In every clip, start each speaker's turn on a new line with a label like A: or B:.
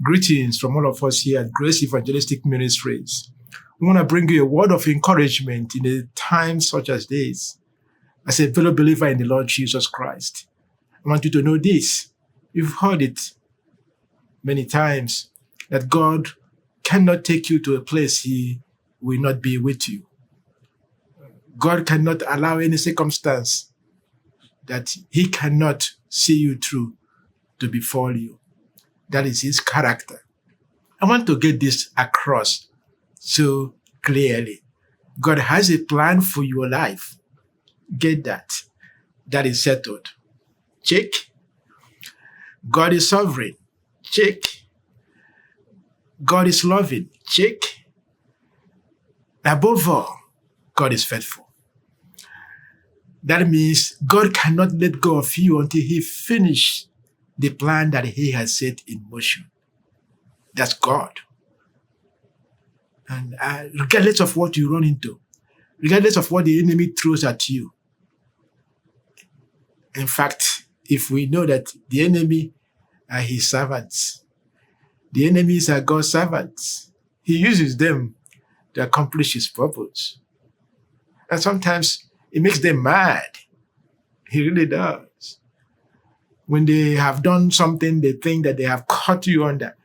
A: Greetings from all of us here at Grace Evangelistic Ministries. We want to bring you a word of encouragement in a time such as this. As a fellow believer in the Lord Jesus Christ, I want you to know this. You've heard it many times, that God cannot take you to a place He will not be with you. God cannot allow any circumstance that He cannot see you through to befall you. That is His character. I want to get this across so clearly. God has a plan for your life. Get that. That is settled. Check. God is sovereign. Check. God is loving. Check. Above all, God is faithful. That means God cannot let go of you until He finishes the plan that He has set in motion. That's God. And regardless of what you run into, regardless of what the enemy throws at you, in fact, if we know that the enemy are His servants, the enemies are God's servants, He uses them to accomplish His purpose. And sometimes it makes them mad. He really does. When they have done something they think that they have caught you under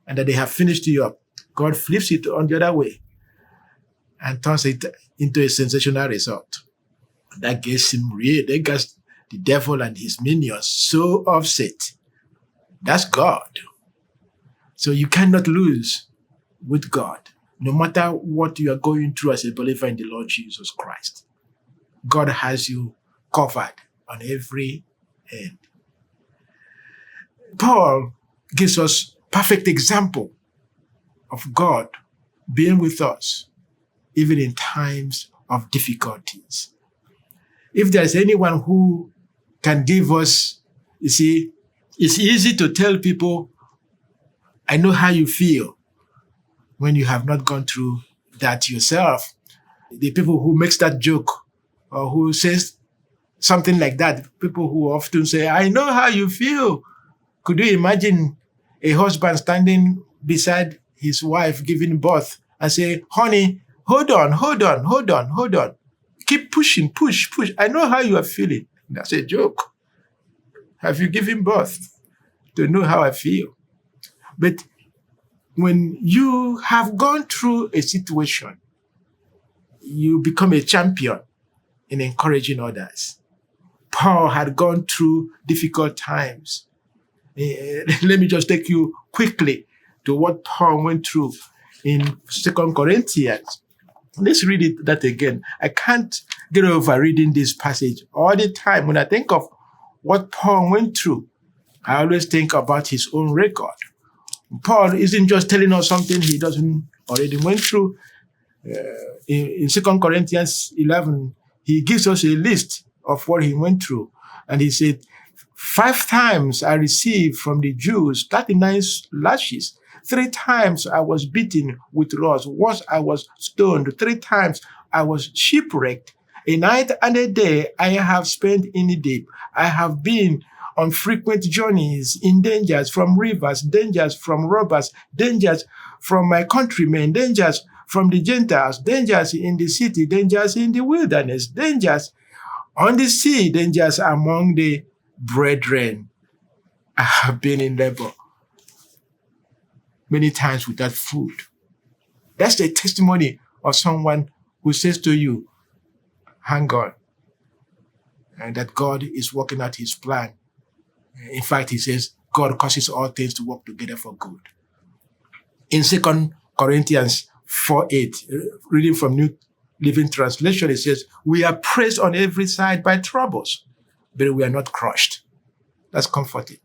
A: and that they have finished you up, God flips it on the other way and turns it into a sensational result. That gets the devil and his minions so upset. That's God. So you cannot lose with God, no matter what you are going through as a believer in the Lord Jesus Christ. God has you covered on every end. Paul gives us perfect example of God being with us, even in times of difficulties. If there's anyone who can give us, you see, it's easy to tell people, I know how you feel when you have not gone through that yourself. The people who makes that joke or who says something like that, people who often say, I know how you feel. Could you imagine a husband standing beside his wife giving birth and say, honey, hold on. Keep pushing, push. I know how you are feeling. That's a joke. Have you given birth to know how I feel? But when you have gone through a situation, you become a champion in encouraging others. Paul had gone through difficult times. Let me just take you quickly to what Paul went through in 2 Corinthians. Let's read that again. I can't get over reading this passage all the time. When I think of what Paul went through, I always think about his own record. Paul isn't just telling us something he doesn't already went through. In 2 Corinthians 11, he gives us a list of what he went through. And he said, 5 times I received from the Jews 39 lashes. 3 times I was beaten with rods. Once I was stoned. 3 times I was shipwrecked. A night and a day I have spent in the deep. I have been on frequent journeys, in dangers from rivers, dangers from robbers, dangers from my countrymen, dangers from the Gentiles, dangers in the city, dangers in the wilderness, dangers on the sea, dangers among the brethren. I have been in labor many times without food. That's the testimony of someone who says to you, hang on, and that God is working out His plan. In fact, he says, God causes all things to work together for good. In 2 Corinthians 4:8, reading from New Living Translation, it says, we are pressed on every side by troubles, but we are not crushed. That's comforting.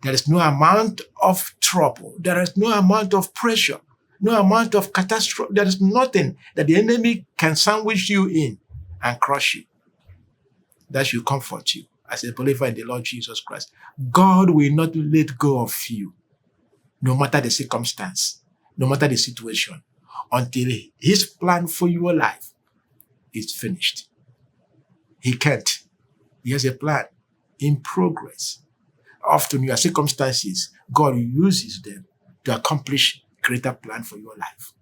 A: There is no amount of trouble. There is no amount of pressure, no amount of catastrophe. There is nothing that the enemy can sandwich you in and crush you. That should comfort you as a believer in the Lord Jesus Christ. God will not let go of you, no matter the circumstance, no matter the situation, until His plan for your life is finished. He can't. He has a plan in progress. Often your circumstances, God uses them to accomplish greater plan for your life.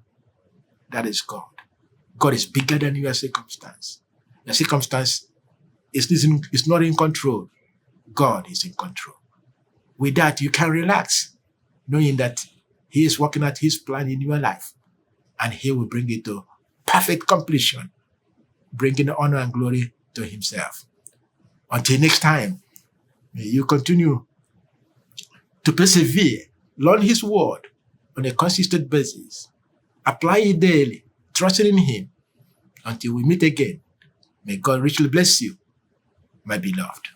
A: That is God. God is bigger than your circumstance. Your circumstance is not in control. God is in control. With that, you can relax, knowing that He is working out His plan in your life, and He will bring it to perfect completion, bringing honor and glory to Himself. Until next time, may you continue to persevere, learn His word on a consistent basis, apply it daily, trusting in Him. Until we meet again, may God richly bless you, my beloved.